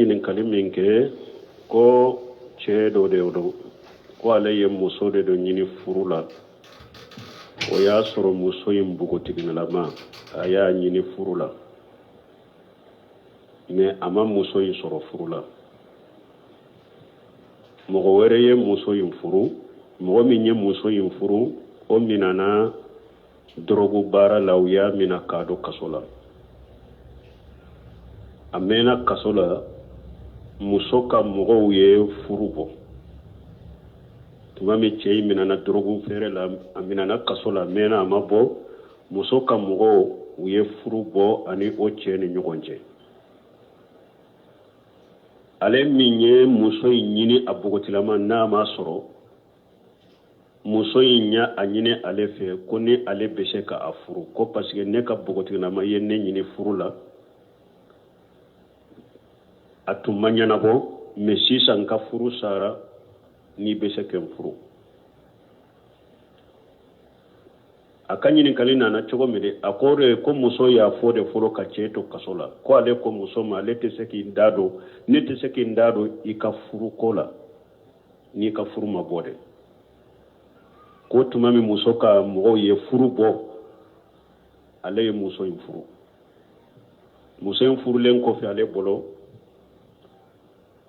ɲininkali min kɛ ko cɛ dɔ de don ko ale ye muso de don ɲini furu la o y'a sɔrɔ muso in npogotigilama a y'a ɲini furu la mais a ma muso in sɔrɔ furu la mɔgɔ wɛrɛ ye muso in furu mɔgɔ min ye muso in furu o minana drogue baara la u y'a mina k'a don kaso la a mɛnna kaso la muso ka mɔgɔw ye furu bɔ tuma min cɛ in minana drogue feere la a minana kaso la a mɛnna a ma bɔ muso ka mɔgɔw u ye furu bɔ ani o cɛ ni ɲɔgɔn cɛ ale min ye muso in ɲini a bogotilama n'a ma sɔrɔ muso in y'a a ɲini ale fɛ ko ni ale bɛ se ka a furu ko parce que ne ka bogotilama ye ne ɲini furu la a tun ma ɲɛnabɔ mais sisan ka furu sara n'i bɛ se ka n furu a ka ɲininkali nana cogo min de a ko de ko muso y'a fɔ de fɔlɔ ka cɛ to kaso la ko ale ko muso ma ale tɛ se k'i da don ne tɛ se k'i da don i ka furu ko la n'i ka furu ma bɔ de ko tuma min muso ka mɔgɔw ye furu bɔ ale ye muso in furu muso in furulen kɔfɛ ale bolo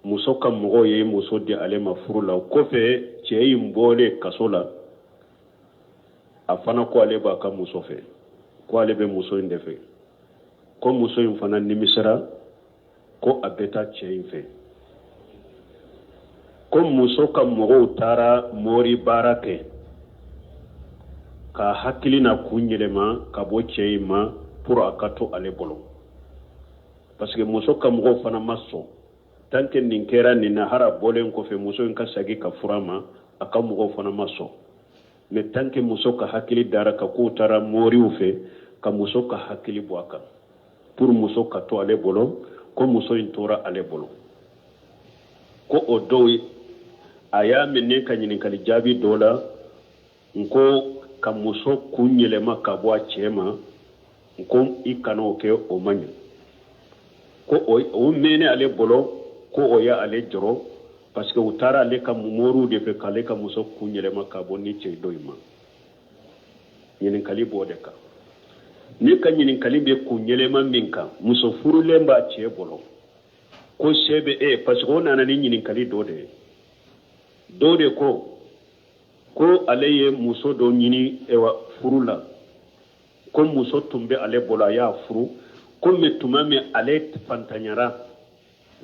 muso ka mɔgɔw ye muso di ale ma furu la o kɔfɛ cɛ in bɔlen kaso la a fana ko ale b'a ka muso fɛ ko ale bɛ muso in de fɛ ko muso in fana nimisara ko a bɛ taa cɛ in fɛ ko muso ka mɔgɔw taara mori baara kɛ ka hakili na kun yɛlɛma ka bɔ cɛ in ma pour a ka to ale bolo parce que muso ka mɔgɔw fana ma sɔn tant que nin kɛra nin na hara bɔlen kɔfɛ muso in ka sagi ka fura ma a ka mɔgɔw fana ma sɔn mais tant que muso ka hakili dara ka k'u taara moriw fɛ ka muso ka hakili bɔ a kan pour muso ka to ale bolo ko muso in tora ale bolo ko o dɔw a y'a mɛn ne ka ɲininkali jaabi dɔ la n ko ka muso kun yɛlɛma ka bɔ a cɛ ma n ko i kana o kɛ o man ɲɛ ko o mɛnɛ ale bolo ko o y'ale jɔrɔ parce que u taara ale ka moriw de fɛ k'ale ka muso kun yɛlɛma ka bɔ ni cɛ dɔ in ma ɲininkali b'o de kan ne ka ɲininkali bɛ kun yɛlɛma min kan muso furulen b'a cɛ bolo ko se bɛ parce que o nana ni ɲininkali dɔ de ye dɔ de ko ale ye muso dɔ ɲini furu la ko muso tun bɛ ale bolo a y'a furu ko mais tuma min ale fantanyara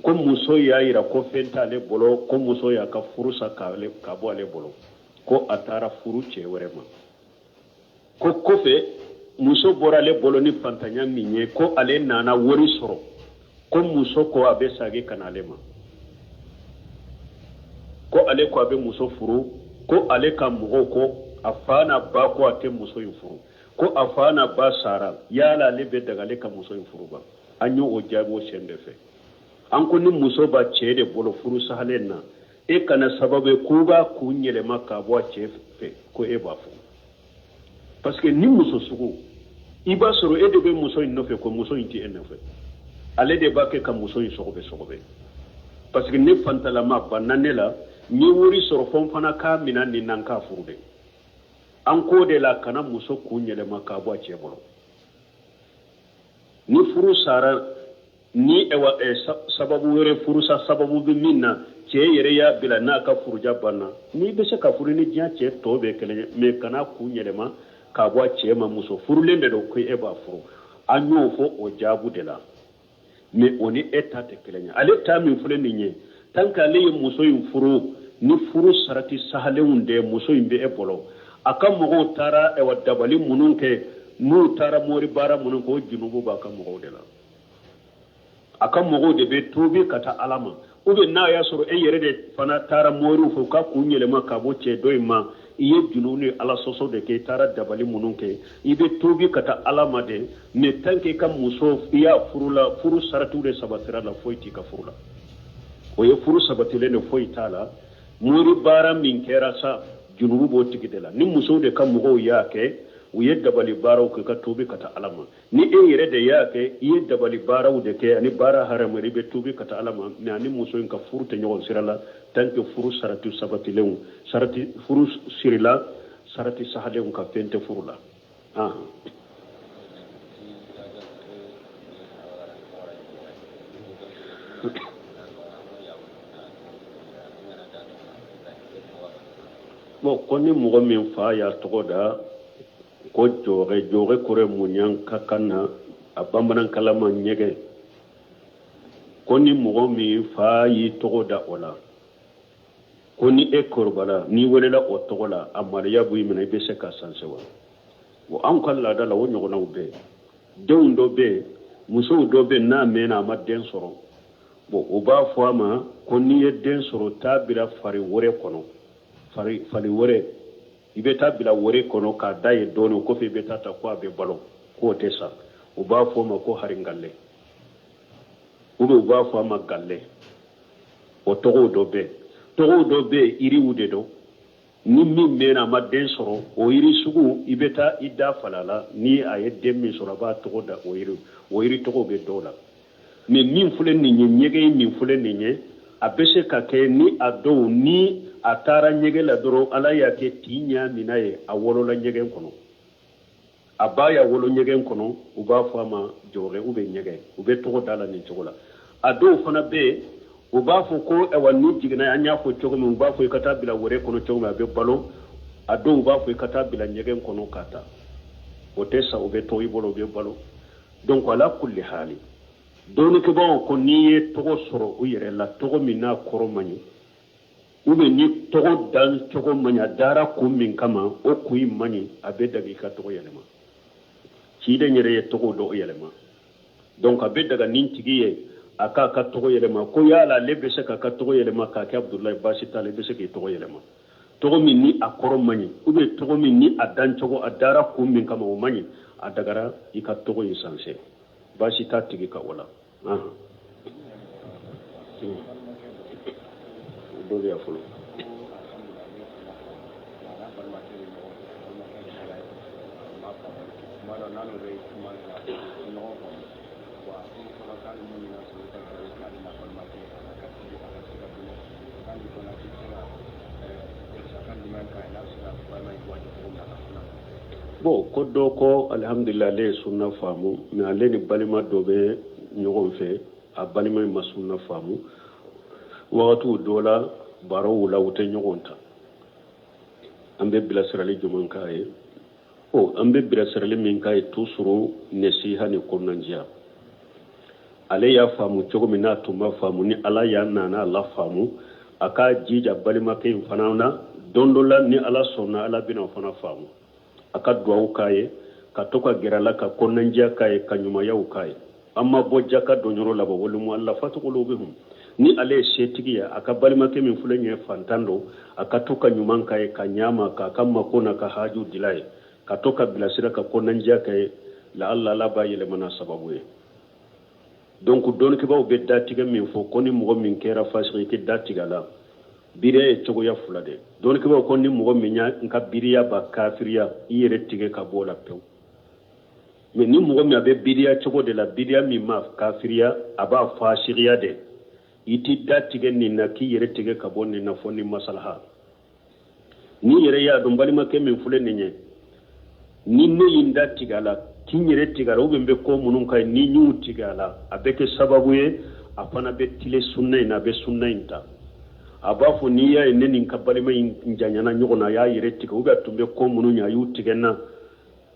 ko muso y'a yira ko fɛn t'ale bolo ko muso y'a ka furu sa ka bɔ ale bolo ko a taara furu cɛ wɛrɛ ma ko kɔfɛ muso bɔra ale bolo ni fantanya min ye ko ale nana wari sɔrɔ ko muso ko a bɛ sagi ka na ale ma ko ale ko a bɛ muso furu ko ale ka mɔgɔw ko a fa n'a ba ko a tɛ muso in furu ko a fa n'a ba sara yala ale bɛ daga ale ka muso in furu ba an y'o jaabi o sɛn de fɛ an ko ni muso b'a cɛ de bolo furu sahalen na e kana sababu k'u b'a kun yɛlɛma ka bɔ a cɛ fɛ ko e b'a fɔ parce que ni muso sugu i b'a sɔrɔ e de bɛ muso in nɔfɛ ko muso in tɛ e nɔfɛ ale de b'a kɛ ka muso in sɔgɔbɛ parce que ne fantalama banna ne la n ye wari sɔrɔ fɔ n fana k'a mina nin na n k'a furu de an k'o de la kana muso kun yɛlɛma ka bɔ a cɛ bolo ni furu sara ni sababu wɛrɛ furusa sababu bɛ min na cɛ yɛrɛ y'a bila n'a ka furuja banna n'i bɛ se ka furu ni diɲɛ cɛ tɔ bɛɛ kelen ye mais kana kun yɛlɛma ka bɔ a cɛ ma muso furulen de don ko e b'a furu an y'o fɔ o jaabu de la mais o ni e ta tɛ kelen ye ale ta min filɛ nin ye tant que ale ye muso in furu ni furu sarati sahalenw de muso in bɛ e bolo a ka mɔgɔw taara dabali minnu kɛ n'u taara mori baara minnu kɛ o junubu b'a ka mɔgɔw de la a ka mɔgɔw de bɛ tuubi ka taa ala ma ou bien n'a y'a sɔrɔ e yɛrɛ de fana taara moriw fɛ ka kun yɛlɛma ka bɔ cɛ dɔ in ma i ye junubu ni ala sɔsɔ de kɛ i taara dabali minnu kɛ i bɛ tuubi ka taa ala ma de mais tant que i ka muso i y'a furu la furu saratiw de sabatira la foyi t'i ka furu la o ye furu sabatilen de foyi t'a la mori baara min kɛra sa junubu b'o tigi de la ni musow de ka mɔgɔw y'a kɛ u ye dabali baaraw kɛ ka tuubi ka taa ala ma ni e yɛrɛ de y'a kɛ i ye dabali baaraw de kɛ ani baara haramari bɛ tuubi ka taa ala ma mais ani muso in ka furu tɛ ɲɔgɔn sira la tant que furu sarati sabatilenw sarati furu sirila sarati sahalenw ka fɛn tɛ furu la bon ko ni mɔgɔ min fa y'a tɔgɔ da ko jɔgɛ kɔrɔ munyan ka kan na a bamanankalama ɲɛgɛ ko ni mɔgɔ min fa y'i tɔgɔ da o la ko ni e kɔrɔbala n'i welela o tɔgɔ la a mariya b'i minɛ i bɛ se ka sanse wa bon anw ka laada la o ɲɔgɔnnaw bɛ yen denw dɔ bɛ yen musow dɔ bɛ yen n'a mɛnna a ma den sɔrɔ bon o b'a fɔ a ma ko n'i ye den sɔrɔ taa bila fari wɛrɛ kɔnɔ fari wɛrɛ i bɛ taa bila wɛrɛ kɔnɔ k'a da ye dɔɔnin o kɔfɛ i bɛ taa ta ko a bɛ balo k'o tɛ sa o b'a fɔ a ma ko haringalle ou bien u b'a fɔ a ma galle o tɔgɔw dɔ bɛ tɔgɔw dɔ bɛ iriw de don ni min mɛnna a ma den sɔrɔ o yiri sugu i bɛ taa i da fala la ni a ye den min sɔrɔ a b'a tɔgɔ da o yiri tɔgɔw bɛ dɔw la mais min filɛ nin ye ɲɛgɛn min filɛ nin ye a bɛ se ka kɛ ni a dɔw ni a taara ɲɛgɛn la dɔrɔn ala y'a kɛ tin ɲa mina ye a wolola ɲɛgɛn kɔnɔ a b'a ya wolo ɲɛgɛn kɔnɔ u b'a fɔ a ma jɔgɛ u bɛ ɲɛgɛn u bɛ tɔgɔ da la nin cogo la a dɔw fana bɛ yen u b'a fɔ ko ayiwa ni jiginna an y'a fɔ cogo min u b'a fɔ i ka taa bila wɛrɛ kɔnɔ cogo min a bɛ balo a dɔw b'a fɔ i ka taa bila ɲɛgɛn kɔnɔ ka taa o tɛ sa u bɛ to i bolo u bɛ balo donc ala kulli hali dɔɔnikɛbaaw ko n'i ye tɔgɔ sɔrɔ u yɛrɛ la tɔgɔ min n'a kɔrɔ man ɲi ou bien ni tɔgɔ dan cogo man ɲi a dara kun min kama o kun man ɲi a bɛ daga i ka tɔgɔ yɛlɛma ciden yɛrɛ ye tɔgɔ dɔ yɛlɛma donc a bɛ daga nin tigi ye a k'a ka tɔgɔ yɛlɛma ko yala ale bɛ se k'a ka tɔgɔ yɛlɛma k'a kɛ abudulayi baasi t'ale bɛ se k'i tɔgɔ yɛlɛma tɔgɔ min ni a kɔrɔ man ɲi ou bien tɔgɔ min ni a dan cogo a dara kun min kama o man ɲi a dagara i ka tɔgɔ in sanfɛ baasi t'a tigi ka o la dɔ bɛ yan fɔlɔ bon ko dɔ ko alhamdulillah ale ye sunna faamu mais ale ni balima dɔ bɛ ɲɔgɔn fɛ a balima in ma sunna faamu wagatiw dɔ la baaraw la u tɛ ɲɔgɔn ta an bɛ bilasirali jumɛn k'a ye an bɛ bilasirali min k'a ye toujours nasiha ni kɔnɔnajɛya ale y'a faamu cogo min n'a tun b'a faamu ni ala y'a nana ala faamu a k'a jija balimakɛ in fana na don dɔ la ni ala sɔnna ala bɛna o fana faamu a ka duwawu k'a ye ka to ka gɛrɛ a la ka kɔnɔnajɛya k'a ye ka ɲumanyaw k'a ye an ma bɔ jaka dɔnyɔrɔ la walimu ala fatugolo bɛ hun ni ale ye setigi ye a ka balimakɛ min filɛ nin ye fantan don a ka to ka ɲuman k'a ye ka ɲama k'a ka mako n'a ka haju dila ye ka to ka bilasira ka kɔnɔnajɛya k'a ye la ala b'a yɛlɛmana sababu ye donc dɔɔnikɛbaw bɛ datigɛ min fɔ ko ni mɔgɔ min kɛra fasiki i tɛ datigɛ a la biriya ye cogoya fila de dɔɔnikɛbaw ko ni mɔgɔ min y'a ka biriya ba kafiriya i yɛrɛ tigɛ ka bɔ o la pewu mais ni mɔgɔ min a bɛ biriya cogo de la biriya min ma kafiriya a b'a fasikiya de i tɛ datigɛ nin na k'i yɛrɛ tigɛ ka bɔ nin na fɔ ni masalaha ni yɛrɛ y'a dɔn balimakɛ min filɛ nin ye ni ne ye n datigɛ a la k'i yɛrɛ tigɛ a la ou bien n bɛ ko minnu ka ɲi ni n y'u tigɛ a la a bɛ kɛ sababu ye a fana bɛ tile sunna in na a bɛ sunna in ta a b'a fɔ n'i y'a ye ne ni n ka balima in janyana ɲɔgɔn na a y'a yɛrɛ tigɛ ou bien a tun bɛ ko minnu ɲɛ a y'u tigɛ n na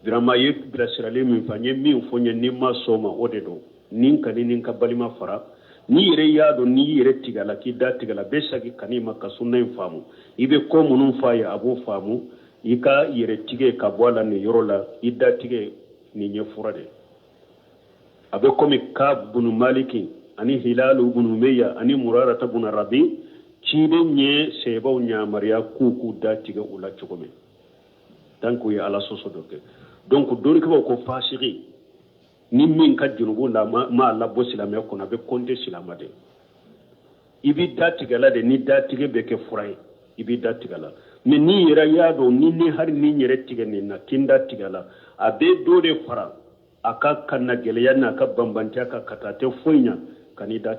vraiment a ye bilasirali min fɔ n ye min fɔ n ye ni n ma sɔn o ma o de don ni n ka ni n ka balima fara ni yɛrɛ y'a dɔn n'i yɛrɛ tigɛ a la k'i da tigɛ a la bɛ segin ka n'i ma ka sunna in faamu i bɛ ko minnu f'a ye a b'o faamu i ka yɛrɛ tigɛ ka bɔ a la nin yɔrɔ la i da tigɛ nin ye fura de a bɛ komi Kaab bunu Maliki ani Hilalu bunu Umayya ani Murarata bunu Rabi ciden ye sɛbɛw ɲamariya k'u da tigɛ u la cogo min tant que u ye ala sɔsɔ dɔ kɛ donc dɔɔnikɛbaw ko fasiki ni min ka junubu la ma labɔ silamɛya kɔnɔ a bɛ compter silamɛ de i b'i da tigɛ la de ni da tigɛ bɛ kɛ fura ye i b'i da tigɛ la mais ni yera yado ni har ni nyere tigani na kinda tigala abe dole fara aka kanna geleya na ka bambante aka katate foinya kanida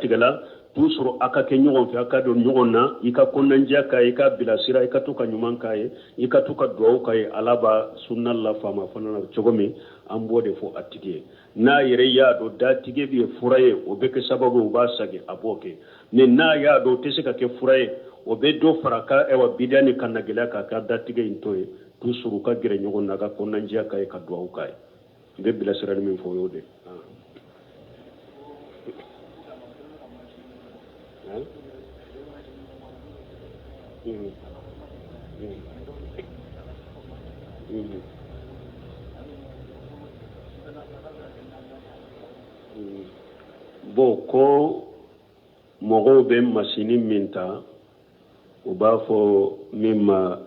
tigala tusuru aka ke nyogon fi aka do nyogon na ika konnanja ka ika bilasira ika tuka nyuman kai ika tuka duwa kai alaba sunna la fama fana chogomi ambode fo atige na yere yado da tige bi furaye obeke sababu ba sage aboke ne na yado tesika ke furaye obe do faraka ewa bidani kanna gela ka da tige intoye tusuru ka gire nyogon na ka konnanja kai ka duwa kai be bilasira min fo yode bo ko mogo be masini minta o ba fo mimma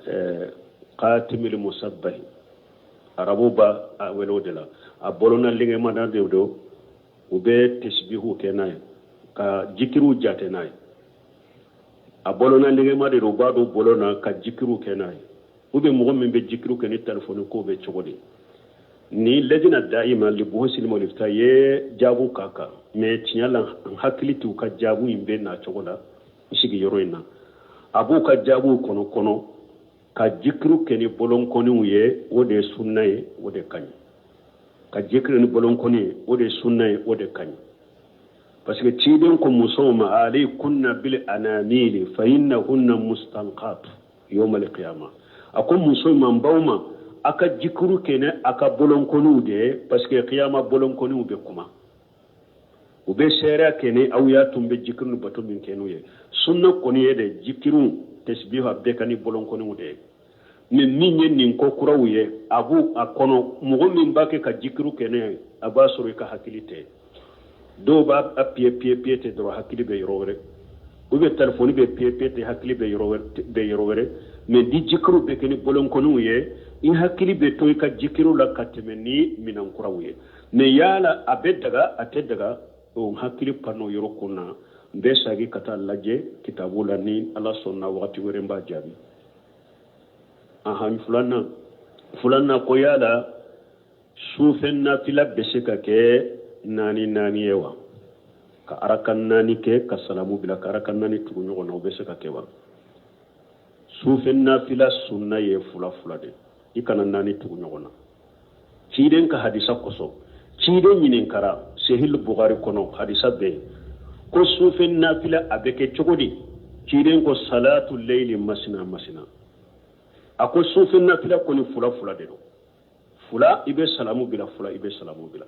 qatimul musabbih arabu ba welo de la a bolona linge manda de do o be tasbihu kenay ka jikiru jate nay a bolona linge made do ba do bolona ka jikiru kenay o be mogo min be jikiru ken telephone ko be chogodi ni lejina daima li bohsil molifta ye jabu kaka me tinyala hakilitu ka jabu imbe na chogoda isigi yoroina abu ka jabu kono ka jikru keni bolon koni uye wode sunnaye wode kanyi ka jikru ni bolon koni wode sunnaye wode kanyi parce que tiden ko musoma ali kunna bil anamili fa innahunna mustanqat yawm al qiyamah akum musoma mbawma aka jikru kene aka bolon koni de parce que qiyama bolon koni ube kuma ube sera kene awya tumbe jikru bato min kenuye sunna koni yede jikru tasbihu abde kani bolon koni de mais minye nin ko kurawuye abu akono mugo min bake ka jikru kene abasuru ka hakilite do ba apie te dro hakili be yorore ube telefoni be te hakili be yorore mais di jikru be kene bolon konuye in hakili be to ka jikru la katemeni minan kurawuye ne yala abedaga atedaga o hakili pano yorokuna be sagi kata laje kitabula ni ala sonna wakati were mba jabi ahan fulana ko yala sufen na fila beseka ke nani ewa ka arakan nani ke ka salamu bila ka arakan nani tugu nyogo na beseka ke wa sufen na fila sunna ye fula de ikana nani tugu nyogo na ciden ka hadisa koso ciden nyinin kara sahih bukhari kono hadisa be ko sufen na fila abeke chogodi ciden ko salatu layli masina ako sufen na fila koni fula de do fula ibe salamu bila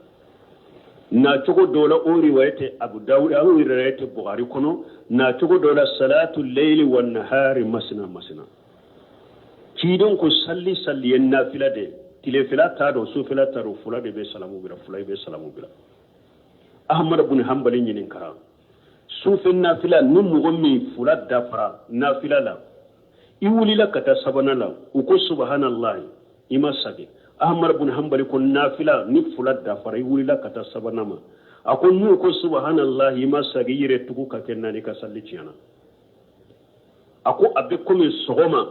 na chogo dola o riwayate abu dawud aw riwayate bukhari kono na chogo dola salatu layli wan nahari masina ciden ko salli en na fila de tile fila ta do su fila ta do fula de be salamu bila ahmad ibn hanbali nyinin kara sufen na fila num gommi fula dafara na fila la iwuli la kata sabana la uko subhanallahi ima sage ahmad ibn hanbali ko nafila ni fula dafara iwuli la kata sabana ma akon nu ko subhanallahi ima sage yire tuku ka kenani ka salli ciana ako abbe komi sogoma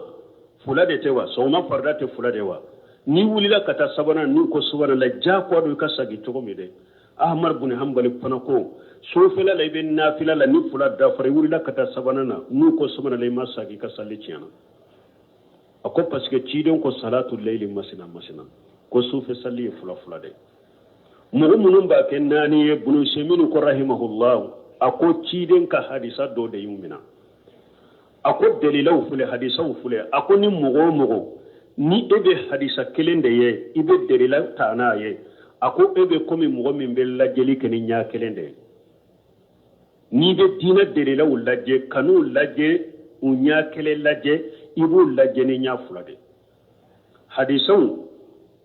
fula de tewa sogoma farda te fula de wa ni wuli la kata sabana nu ko subhanallahi ja ko do ka sage to mi de ahmad ibn hanbali fana ko sofela la ibn nafila la ni fula dafara wuri la kata sabana na nu ko subhana la ma sagi ka salli ciana ako parce que cidon ko salatu layli masina ko sofe salli fula de mu'minun ba ken nani ibn simin ko rahimahullah ako ciden ka hadisa do de yumina ako dalilau fule hadisa fule ako ni mugo ni ebe hadisa kelende ye ibe dalila tana ye ako ebe komi mugo min be lajeli ken nya kelende ni be dina dalila ulaje kanu laje unya kele laje ibu laje ni nya fulade hadisan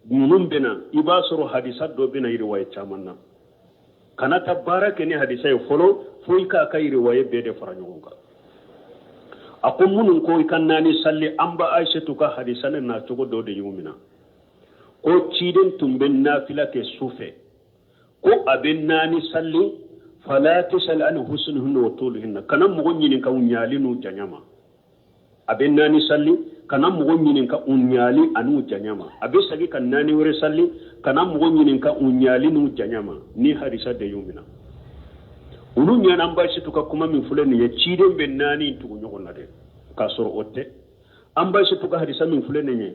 munun bena ibasoro hadisa do bena riwaya chamanna kana tabaraka ni hadisa folo foi ka kai riwaya be de faranyoga akon munun ko kannani salli amba aishatu ka hadisan na togo do de yumina ko ciden tumben nafila ke sufe ko abin nani salli fala tasal an husnuhun wa tuluhun kana mugon yin ka unyalinu janyama abe nani salli kana mogo nyinin ka unyali anu janyama abe sagi kan nani wore salli kana mogo nyinin ka unyali nu janyama ni hadisa de yumina ulu nyana ambashi tuka kuma min fulani ya ciden ben nani tugu nyogon na de ka soro otte ambashi tuka hadisa min fulani ne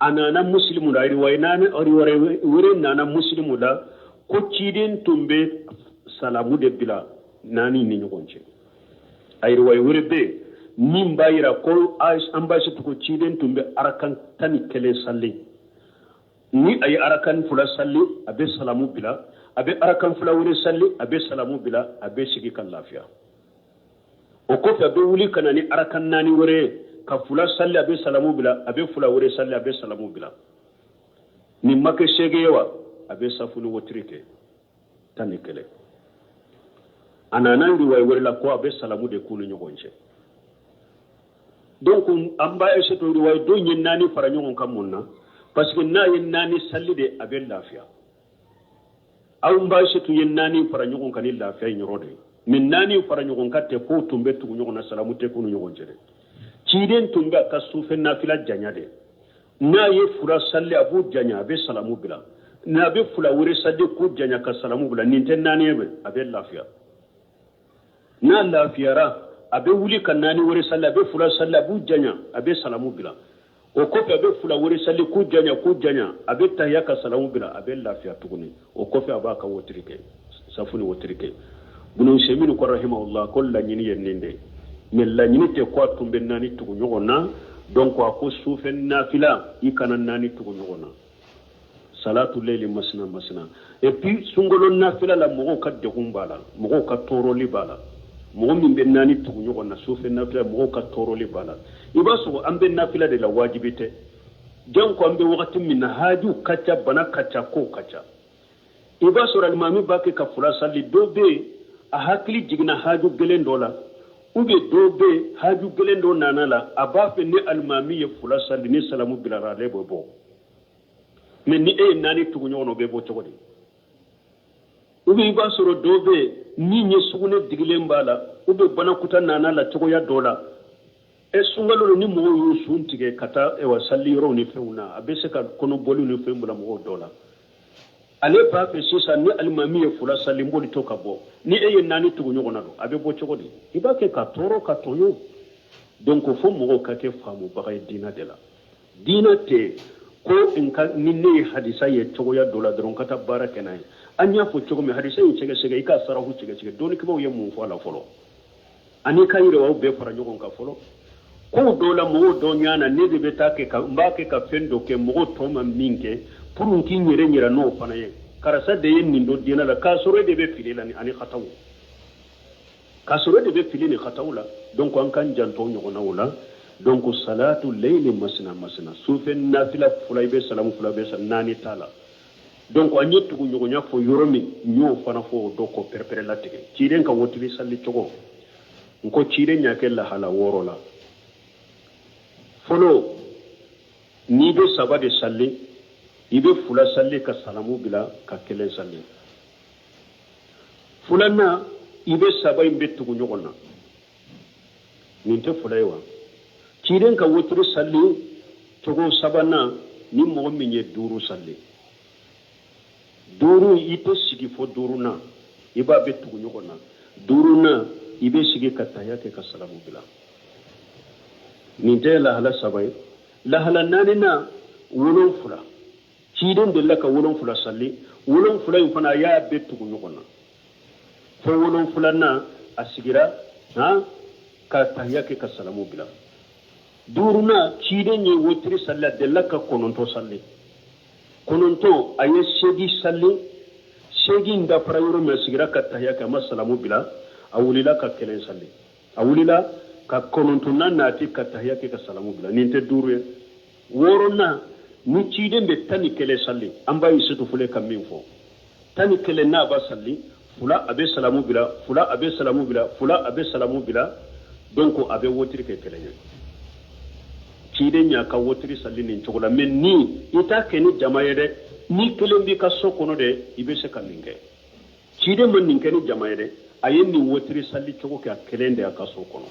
anana muslimu da riwaya nani ori wore nana muslimu da ko ciden tumbe salamu de bila nani ni nyogonche ay riwaya wore be min bayira ko ambashi tuko ciden tumbe arakan tani kele salli ni ay arakan fula salli abe salamu bila abe arakan fula wuri salli abe salamu bila abe sigi kan lafiya o ko fa be wuli kana ni arakan nani wure ka fula salli abe salamu bila abe fula wuri salli abe salamu bila ni make shege yawa abe safuni wotrike tani kele anana riwaya wure la ko abe salamu de kunu nyogonche donc amba e seto riwaya do nyen nani fara nyogon kam munna parce que na yen nani salli de abe lafiya aw mba setu yen nani fara nyogon kan lafiya nyorode min nani fara nyogon katte ko tumbe tu nyogon na salamu te kunu nyogon jere ciden tumbe ka sufe nafila janya de na ye fura salli abu janya abe salamu bila na be fula wure salli ko janya ka salamu bila ninten nani be abe lafiya na lafiyara abe wuli kan nani wure salli abe fula salli abu janya abe salamu bila o kofe abe fula wure salli ku janya abe tahya ka salamu bila abe lafiya tuguni o kofe abaka wotrike safuni wotrike bunu seminu ko rahimahullah kolla nyini yenninde men la nyini te ko tumbe nani tugu nyogona donc ko sufen nafila ikana nani tugu nyogona salatu layli masna et puis sungolo nafila la mogo ka de humbala mogo ka toroli bala mogo min be nani tugu nyogona sufen nafila mogo ka toroli bala ibaso ambe nafila de la wajibite janko ambe wakati min haju kacha bana kacha ko kacha ibaso almami bake ka fula salli dobe a hakili jigna haju gelen dola ube dobe haju gelen do nanala abafe ni almami ye fula salli ni salamu bilara lebo bo men ni e nani tugu nyono be bo chogodi ube ibaso dobe ni nye sugune digilen bala ube bana kuta nanala chogo ya dola e sungalo ni mo yu suntige kata e wa salli ro ni feuna abese ka kono bolu ni femula mo dola ale pa pe sisa ni almami e fula salli mboli toka bo ni e nani tugu nyogo na do abe bo chogodi ibake ka toro ka toyo donc fo mo ka ke famu bagay dina de la dina te ko en ka ni ne hadisa ye chogo ya dola dron kata barake nay anya fo chogo me hadisa ye chege ika sarahu chege doni ko ye mu fo la folo ani kayire wa be fara nyogo ka folo ko dola mo do nyana ne de betake ka mbake ka fendo ke mo to ma minke pour nki nyira no fana ye karasa de yen nindo dina la kasoro de be filila ni ani khataw kasoro de be filini khataw la donc an kan janto nyogo na wala donc salatu layli masna sufen nafila fulay be salamu fulay be nani tala donc an yetu nyogo nya fo yoromi nyo fana fo do ko perpere la tege ciren ka wotiri salli chogo nko ciren nya ke la hala woro la folo ni be sabade salli ibe fula salli ka salamu bila ka kelen salli fulana ibe sabay be tugu nyogona ninte fulaywa ciren ka wotiri salli togo sabana ni mo minye duru salli duru ite sigi fo duru na iba be tugu nyogona duru na ibe sigi ka tayake ka salamu bila ninte la hala sabay la hala nanina wolon fula ciiden de la ka wolon fula salli wolon fula fana ya be tugu nyogona fo wolon fula na asigira ha ka tahiyake ka salamu bila duruna ciiden ye wotiri salla de la ka kononto salli kononto aye segi salli segi nda fara yoro me asigira ka tahiyake ma salamu bila awulila ka kelen salli awulila ka kononto na nati ka tahiyake ka salamu bila ninte duru worona ni ciiden be tani kele salli amba yisutu fule kam min fo tani kele na ba salli fula abe salamu bila fula abe salamu bila fula abe salamu bila donc abe wotiri ke kele nya ciiden nya ka wotiri salli ni chogola men ni ita ke ni jamayede ni kele bi ka sokono de ibe se kalinge ciiden man ni ke ni jamayede ayen ni wotiri salli chogo ka kele de ka sokono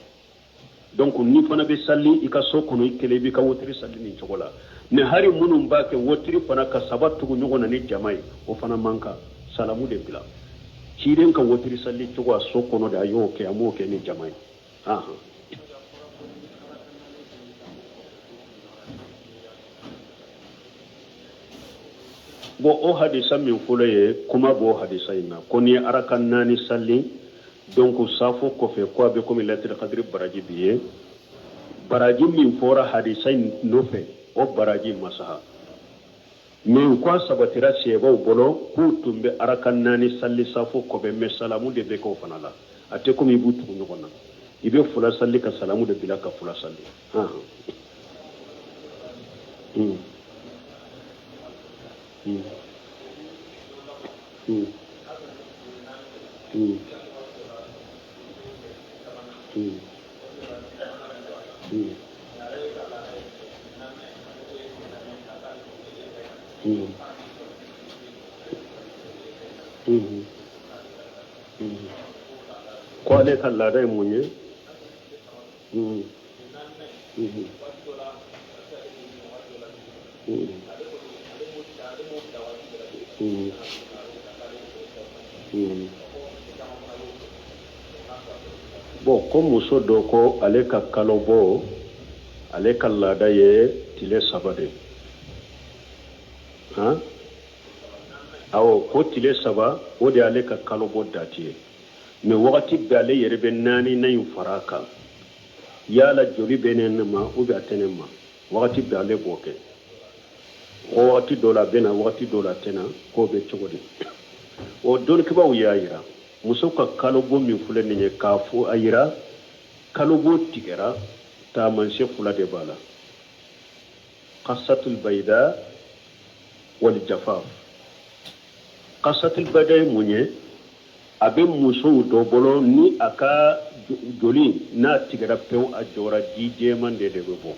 donc ni fana be salli ika so kono ikele bi ka wotiri salli ni chogola ne hari munum ba ke wotiri fana ka sabatu go nyogona ni jamai o fana manka salamu de bila ciren ka wotiri salli chogo so kono da yo ke amo ke ni jamai aha bo o hadisa min fulaye kuma bo hadisa ina koni arakan nani salli donc safo ko fe ko be comme lettre qadri baraji biye baraji min fora hadisa no fe o baraji masaha min ko sabatira sebo bolo ku tumbe arakan nani salli safo ko be mesalamu de be ko fanala ate ko mi butu no konna ibe fula salli ka salamu de bilaka fula salli ha Qual è la dai munye bon ko muso do ko ale ka kalo bo ale ka lada ye tile sabade ha awo ko tile saba o de ale ka kalo bo dati me wakati be ale yere be nani na yin faraka yala joli benen ma o be atenema wakati be ale boke o wakati dola bena wakati dola tena ko be chogodi o don kiba o yayira muso ka kalo bo min fule ni ka fu ayira kalo bo tigera ta manse fula de bala qasatul bayda wal jafaf qasatul bayda munye abe muso do bolo ni aka joli na tigera pew a jora dije man de bo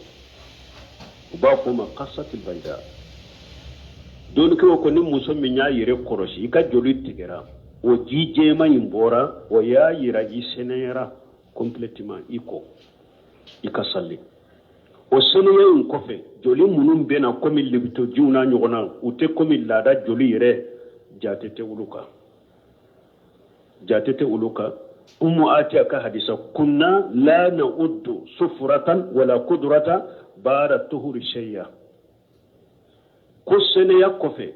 ba ko ma qasatul bayda don ko ni muso min ya yire koroshi ka joli tigera o jije ma yimbora o ya yira isenera complètement iko ikasalli o seneye in kofe joli munum bena komi libito jiuna nyogona ute komi lada joli yire jatete uluka ummu ati aka hadisa kunna la na'uddu sufratan wala qudrata bara tuhuri shay'a ko seneya kofe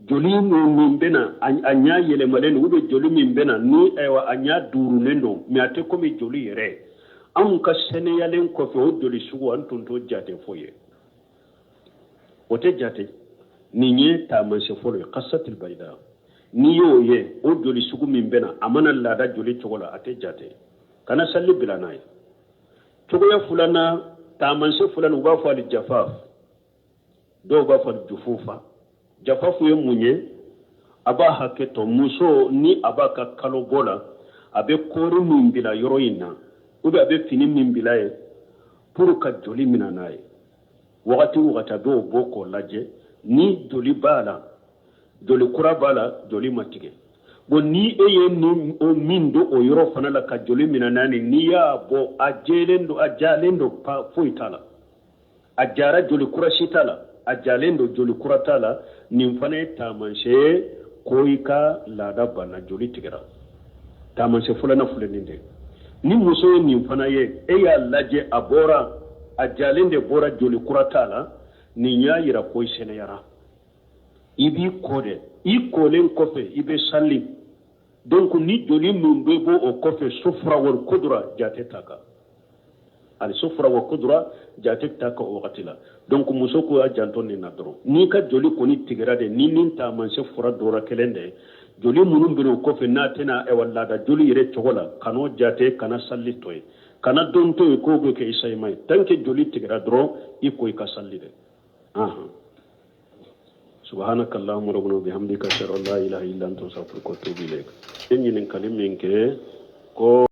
joli min bena anya yele malen ube joli min bena ni aywa anya duru nendo mi ate komi joli yere an ka seneyalen kofe o joli sugu an tonto jate foye ote jate ni nye ta manse folo qasatul bayda ni yo ye o joli sugu min bena amana lada joli chogola ate jate kana salli bilanay chogoya fulana ta manse fulana uba fa al jafaf do ba fa jufufa jafafu ye munye aba haketo muso ni abaka kalo bola abe kori min bila yoro inna ube abe fini min bila ye pour ka joli minanaye wakati do boko laje ni joli bala joli kura bala joli matige bon ni eye ni o min do o yoro fana la ka joli minanani ni ya bo ajalendo pa foitala ajara joli kura shitala ajalendo joli kuratala nimfane tamanse koika lada bana joli tigera tamanse fulana fuleninde ni muso nimfana ye eya laje abora ajalende bora joli kuratala ni nya yira koy sene yara ibi kode I kolen kofe ibe salli donc ni joli mumbebo o kofe sufra wal kudra jatetaka al sufra wa kudra jatetaka o qatila donc muso ko ajanton ni nadro ni ka joli ko ni tigera de ni ta man se fura dora kelende joli munum bino kofe na tena e walla da joli yere chogola kano jate kana salli toy kana don to ko go ke isay mai tanke joli tigera dro iko ka salli de aha subhanaka allahumma rabbana bihamdika ashhadu an la ilaha illa anta astaghfiruka wa atubu ilaik en yin kalimin ke ko